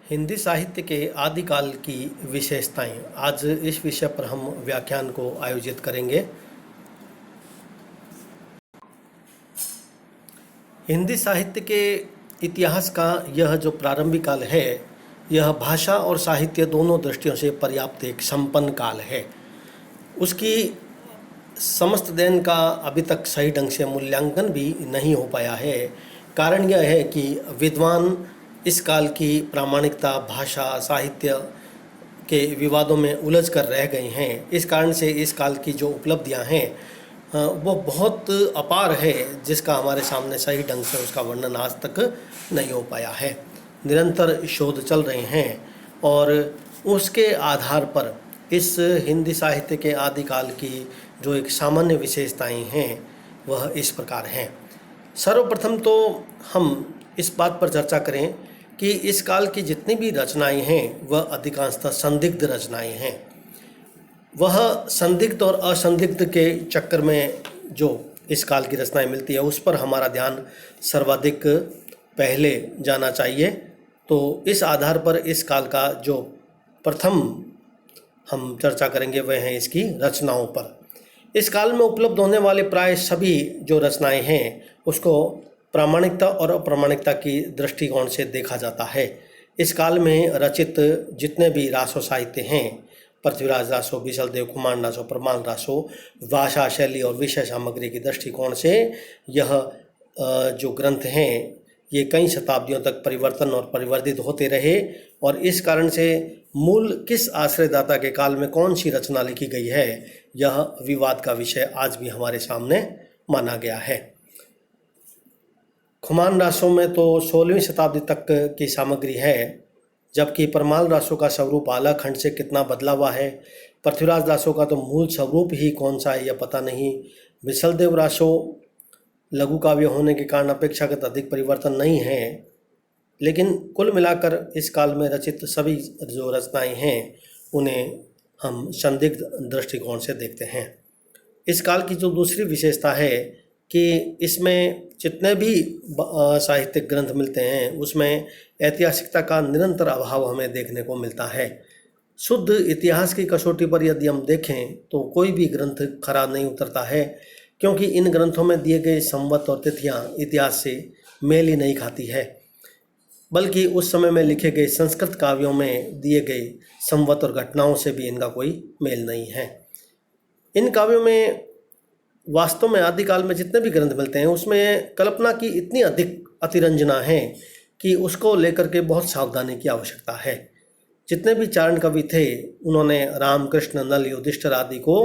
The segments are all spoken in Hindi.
हिंदी साहित्य के आदिकाल की विशेषताएं, आज इस विषय पर हम व्याख्यान को आयोजित करेंगे। हिंदी साहित्य के इतिहास का यह जो प्रारंभिक काल है, यह भाषा और साहित्य दोनों दृष्टियों से पर्याप्त एक संपन्न काल है। उसकी समस्त देन का अभी तक सही ढंग से मूल्यांकन भी नहीं हो पाया है। कारण यह है कि विद्वान इस काल की प्रामाणिकता, भाषा, साहित्य के विवादों में उलझ कर रह गए हैं। इस कारण से इस काल की जो उपलब्धियां हैं वो बहुत अपार है, जिसका हमारे सामने सही ढंग से उसका वर्णन आज तक नहीं हो पाया है। निरंतर शोध चल रहे हैं और उसके आधार पर इस हिंदी साहित्य के आदिकाल की जो एक सामान्य विशेषताएं हैं वह इस प्रकार हैं। सर्वप्रथम तो हम इस बात पर चर्चा करें कि इस काल की जितनी भी रचनाएं हैं वह अधिकांशतः संदिग्ध रचनाएं हैं। वह संदिग्ध और असंदिग्ध के चक्कर में जो इस काल की रचनाएं मिलती है उस पर हमारा ध्यान सर्वाधिक पहले जाना चाहिए। तो इस आधार पर इस काल का जो प्रथम हम चर्चा करेंगे वह है इसकी रचनाओं पर। इस काल में उपलब्ध होने वाले प्राय सभी जो रचनाएं हैं उसको प्रामाणिकता और अप्रामाणिकता की दृष्टिकोण से देखा जाता है। इस काल में रचित जितने भी रासो साहित्य हैं, पृथ्वीराज रासो, बिसलदेव, खुमान रासो, परमाल रासो, भाषा, शैली और विषय सामग्री की दृष्टिकोण से यह जो ग्रंथ हैं ये कई शताब्दियों तक परिवर्तन और परिवर्धित होते रहे और इस कारण से मूल किस आश्रयदाता के काल में कौन सी रचना लिखी गई है यह विवाद का विषय आज भी हमारे सामने माना गया है। खुमान रासों में तो 16वीं शताब्दी तक की सामग्री है, जबकि परमाल रासों का स्वरूप आला खंड से कितना बदला हुआ है। पृथ्वीराज रासों का तो मूल स्वरूप ही कौन सा है यह पता नहीं। बिसलदेव रासो लघु काव्य होने के कारण अपेक्षाकृत अधिक परिवर्तन नहीं है, लेकिन कुल मिलाकर इस काल में रचित सभी जो रचनाएं हैं उन्हें हम संदिग्ध दृष्टिकोण से देखते हैं। इस काल की जो दूसरी विशेषता है कि इसमें जितने भी साहित्यिक ग्रंथ मिलते हैं उसमें ऐतिहासिकता का निरंतर अभाव हमें देखने को मिलता है। शुद्ध इतिहास की कसौटी पर यदि हम देखें तो कोई भी ग्रंथ खरा नहीं उतरता है, क्योंकि इन ग्रंथों में दिए गए संवत और तिथियां इतिहास से मेल ही नहीं खाती है, बल्कि उस समय में लिखे गए संस्कृत काव्यों में दिए गए संवत और घटनाओं से भी इनका कोई मेल नहीं है। इन काव्यों में वास्तव में आदिकाल में जितने भी ग्रंथ मिलते हैं उसमें कल्पना की इतनी अधिक अतिरंजना है कि उसको लेकर के बहुत सावधानी की आवश्यकता है। जितने भी चारण कवि थे उन्होंने राम, कृष्ण, नल, युधिष्ठिर आदि को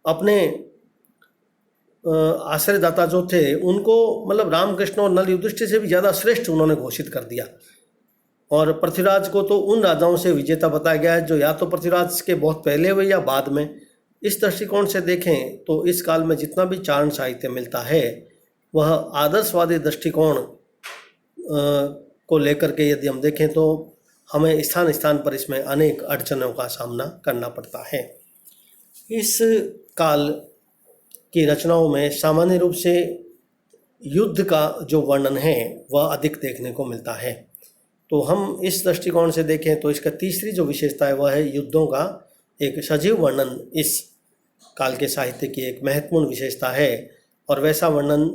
अपने आश्रयदाता जो थे उनको मतलब राम, कृष्ण और नल, युधिष्ठिर से भी ज़्यादा श्रेष्ठ उन्होंने घोषित कर दिया। और पृथ्वीराज को तो उन राजाओं से विजेता बताया गया है जो या तो पृथ्वीराज के बहुत पहले हुए या बाद में। इस दृष्टिकोण से देखें तो इस काल में जितना भी चारण साहित्य मिलता है वह आदर्शवादी दृष्टिकोण को लेकर के यदि हम देखें तो हमें स्थान स्थान पर इसमें अनेक अड़चनों का सामना करना पड़ता है। इस काल की रचनाओं में सामान्य रूप से युद्ध का जो वर्णन है वह अधिक देखने को मिलता है। तो हम इस दृष्टिकोण से देखें तो इसका तीसरी जो विशेषता है वह है युद्धों का एक सजीव वर्णन इस काल के साहित्य की एक महत्वपूर्ण विशेषता है। और वैसा वर्णन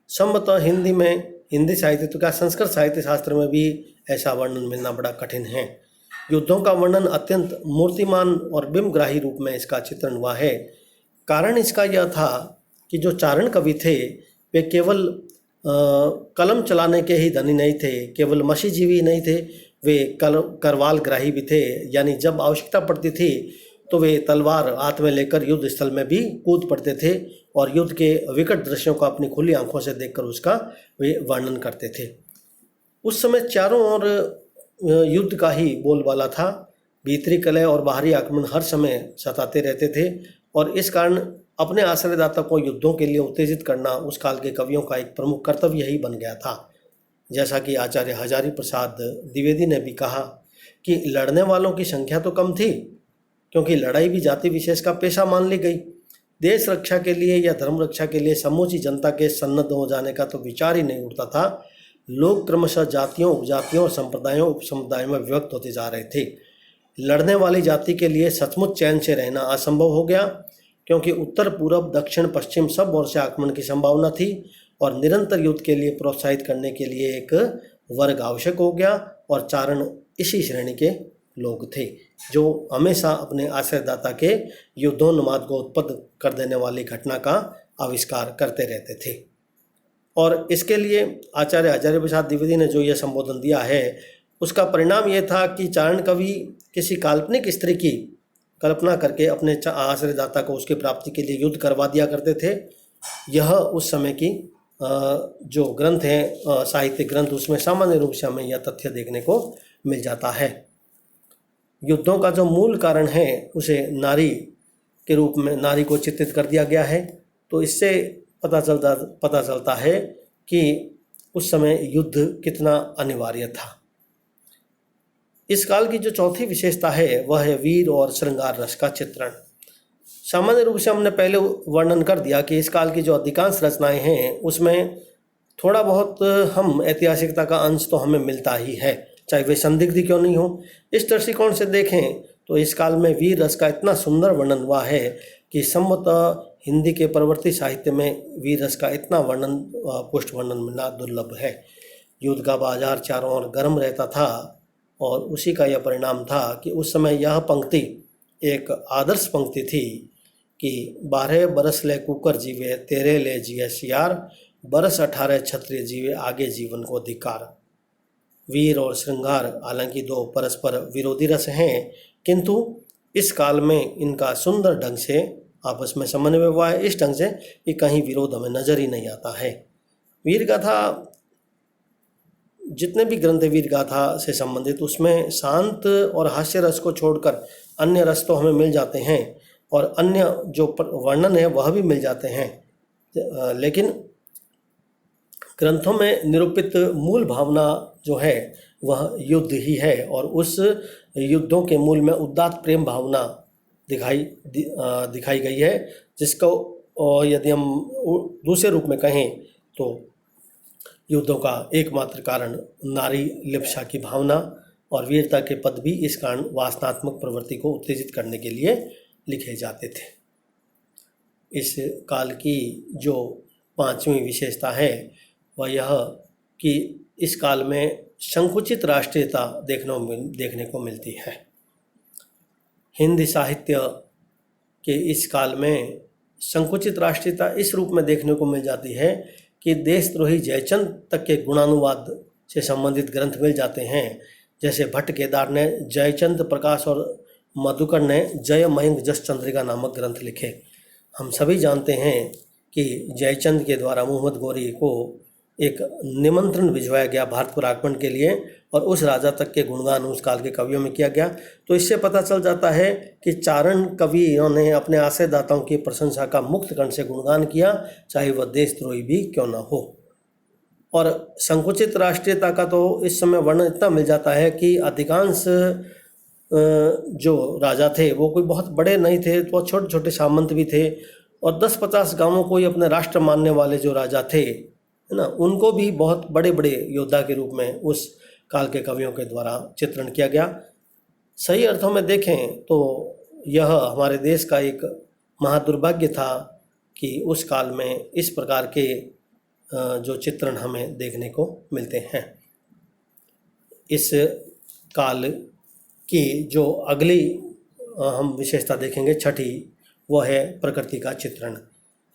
संभवतः हिंदी में, हिंदी साहित्य तो क्या संस्कृत साहित्य शास्त्र में भी ऐसा वर्णन मिलना बड़ा कठिन है। युद्धों का वर्णन अत्यंत मूर्तिमान और बिंबग्राही रूप में इसका चित्रण हुआ है। कारण इसका यह था कि जो चारण कवि थे वे केवल कलम चलाने के ही धनी नहीं थे, केवल मसीजीवी नहीं थे, वे करवाल ग्राही भी थे। यानी जब आवश्यकता पड़ती थी तो वे तलवार हाथ में लेकर युद्ध स्थल में भी कूद पड़ते थे और युद्ध के विकट दृश्यों को अपनी खुली आंखों से देखकर उसका वे वर्णन करते थे। उस समय चारों ओर युद्ध का ही बोलबाला था। भीतरी कलह और बाहरी आक्रमण हर समय सताते रहते थे और इस कारण अपने आश्रयदाता को युद्धों के लिए उत्तेजित करना उस काल के कवियों का एक प्रमुख कर्तव्य ही बन गया था। जैसा कि आचार्य हजारी प्रसाद द्विवेदी ने भी कहा कि लड़ने वालों की संख्या तो कम थी, क्योंकि लड़ाई भी जाति विशेष का पेशा मान ली गई। देश रक्षा के लिए या धर्म रक्षा के लिए समूची जनता के सन्नद्ध हो जाने का तो विचार ही नहीं उठता था। लोग क्रमशः जातियों, उपजातियों और संप्रदायों, उपसमुदायों में विभक्त होते जा रहे थे। लड़ने वाली जाति के लिए सचमुच चैन से रहना असंभव हो गया, क्योंकि उत्तर, पूरब, दक्षिण, पश्चिम सब ओर से आक्रमण की संभावना थी और निरंतर युद्ध के लिए प्रोत्साहित करने के लिए एक वर्ग आवश्यक हो गया, और चारण इसी श्रेणी के लोग थे जो हमेशा अपने आश्रयदाता के युद्धोन्माद को उत्पन्न कर देने वाली घटना का आविष्कार करते रहते थे। और इसके लिए आचार्य हजारी प्रसाद द्विवेदी ने जो यह संबोधन दिया है, उसका परिणाम यह था कि चारण कवि किसी काल्पनिक स्त्री की कल्पना करके अपने आश्रयदाता को उसकी प्राप्ति के लिए युद्ध करवा दिया करते थे। यह उस समय की जो ग्रंथ हैं, साहित्यिक ग्रंथ, उसमें सामान्य रूप से हमें यह तथ्य देखने को मिल जाता है। युद्धों का जो मूल कारण है उसे नारी के रूप में नारी को चित्रित कर दिया गया है। तो इससे पता चलता है कि उस समय युद्ध कितना अनिवार्य था। इस काल की जो चौथी विशेषता है वह है वीर और श्रृंगार रस का चित्रण। सामान्य रूप से हमने पहले वर्णन कर दिया कि इस काल की जो अधिकांश रचनाएं हैं उसमें थोड़ा बहुत हम ऐतिहासिकता का अंश तो हमें मिलता ही है, चाहे वे संदिग्ध क्यों नहीं हो। इस दृष्टिकोण से देखें तो इस काल में वीर रस का इतना सुंदर वर्णन हुआ है कि संभवतः हिंदी के परवर्ती साहित्य में वीर रस का इतना वर्णन, पुष्ट वर्णन मिलना दुर्लभ है। युद्ध का बाजार चारों ओर गर्म रहता था और उसी का यह परिणाम था कि उस समय यह पंक्ति एक आदर्श पंक्ति थी कि 12 बरस ले कुकर जीवे, तेरे ले जिये सियार, बरस 18 क्षत्रिय जीवे, आगे जीवन को धिक्कार। वीर और श्रृंगार हालांकि दो परस्पर विरोधी रस हैं, किंतु इस काल में इनका सुंदर ढंग से आपस में समन्वय हुआ है, इस ढंग से कि कहीं विरोध हमें नजर ही नहीं आता है। वीर गाथा, जितने भी ग्रंथ वीर गाथा से संबंधित, उसमें शांत और हास्य रस को छोड़कर अन्य रस तो हमें मिल जाते हैं और अन्य जो वर्णन है वह भी मिल जाते हैं, लेकिन ग्रंथों में निरूपित मूल भावना जो है वह युद्ध ही है और उस युद्धों के मूल में उदात्त प्रेम भावना दिखाई गई है, जिसको यदि हम दूसरे रूप में कहें तो युद्धों का एकमात्र कारण नारी लिप्सा की भावना और वीरता के पद भी इस कारण वासनात्मक प्रवृत्ति को उत्तेजित करने के लिए लिखे जाते थे। इस काल की जो पांचवी विशेषता है वह यह कि इस काल में संकुचित राष्ट्रीयता देखने को मिलती है। हिंदी साहित्य के इस काल में संकुचित राष्ट्रीयता इस रूप में देखने को मिल जाती है कि देशद्रोही जयचंद तक के गुणानुवाद से संबंधित ग्रंथ मिल जाते हैं। जैसे भट्ट केदार ने जयचंद प्रकाश और मधुकर ने जय मयंक जस चंद्रिका नामक ग्रंथ लिखे। हम सभी जानते हैं कि जयचंद के द्वारा मोहम्मद गौरी को एक निमंत्रण भिजवाया गया भारत पर आक्रमण के लिए और उस राजा तक के गुणगान उस काल के कवियों में किया गया। तो इससे पता चल जाता है कि चारण कवियों ने अपने आश्रयदाताओं की प्रशंसा का मुक्त कंठ से गुणगान किया, चाहे वह देशद्रोही भी क्यों न हो। और संकुचित राष्ट्रीयता का तो इस समय वर्णन इतना मिल जाता है कि अधिकांश जो राजा थे वो कोई बहुत बड़े नहीं थे, तो छोटे छोटे सामंत भी थे और 10-50 गांवों को ही अपने राष्ट्र मानने वाले जो राजा थे, है ना, उनको भी बहुत बड़े बड़े योद्धा के रूप में उस काल के कवियों के द्वारा चित्रण किया गया। सही अर्थों में देखें तो यह हमारे देश का एक महादुर्भाग्य था कि उस काल में इस प्रकार के जो चित्रण हमें देखने को मिलते हैं। इस काल की जो अगली हम विशेषता देखेंगे, छठी, वह है प्रकृति का चित्रण।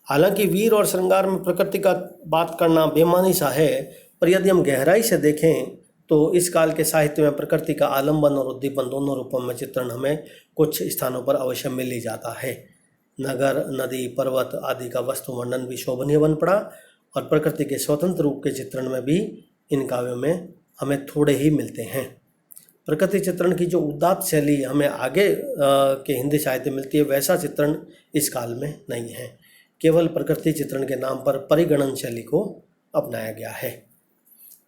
हालांकि वीर और श्रृंगार में प्रकृति का बात करना बेमानी सा है, पर यदि हम गहराई से देखें तो इस काल के साहित्य में प्रकृति का आलंबन और उद्दीपन दोनों रूपों में चित्रण हमें कुछ स्थानों पर अवश्य मिल ही जाता है। नगर, नदी, पर्वत आदि का वस्तु वर्णन भी शोभनीय बन पड़ा और प्रकृति के स्वतंत्र रूप के चित्रण में भी इन काव्यों में हमें थोड़े ही मिलते हैं। प्रकृति चित्रण की जो उदात्त शैली हमें आगे के हिंदी साहित्य मिलती है, वैसा चित्रण इस काल में नहीं है। केवल प्रकृति चित्रण के नाम पर परिगणन शैली को अपनाया गया है।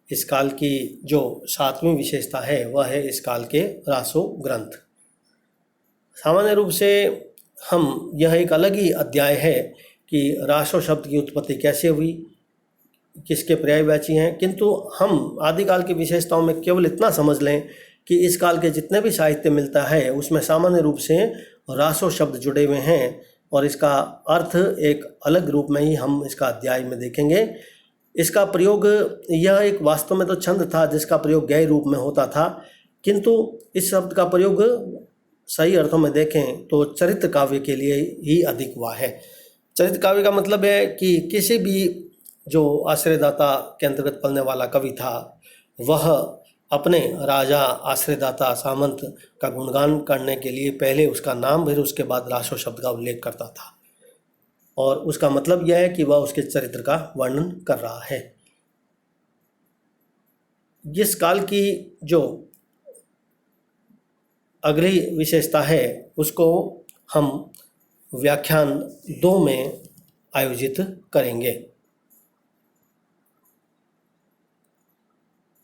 इस काल की जो सातवीं विशेषता है वह है इस काल के रासो ग्रंथ। सामान्य रूप से यह एक अलग ही अध्याय है कि रासो शब्द की उत्पत्ति कैसे हुई, किसके पर्यायवाची हैं, किंतु हम आदिकाल की विशेषताओं में केवल इतना समझ लें कि इस काल के जितने भी साहित्य मिलता है उसमें सामान्य रूप से रासो शब्द जुड़े हुए हैं, और इसका अर्थ एक अलग रूप में ही हम इसका अध्याय में देखेंगे। इसका प्रयोग, यह एक वास्तव में तो छंद था जिसका प्रयोग गैर रूप में होता था, किंतु इस शब्द का प्रयोग सही अर्थों में देखें तो चरित्र काव्य के लिए ही अधिक हुआ है। चरित्र काव्य का मतलब है कि किसी भी जो आश्रयदाता के अंतर्गत पलने वाला कवि था वह अपने राजा, आश्रयदाता, सामंत का गुणगान करने के लिए पहले उसका नाम, फिर उसके बाद रासो शब्द का उल्लेख करता था, और उसका मतलब यह है कि वह उसके चरित्र का वर्णन कर रहा है। जिस काल की जो अगली विशेषता है उसको हम व्याख्यान 2 में आयोजित करेंगे।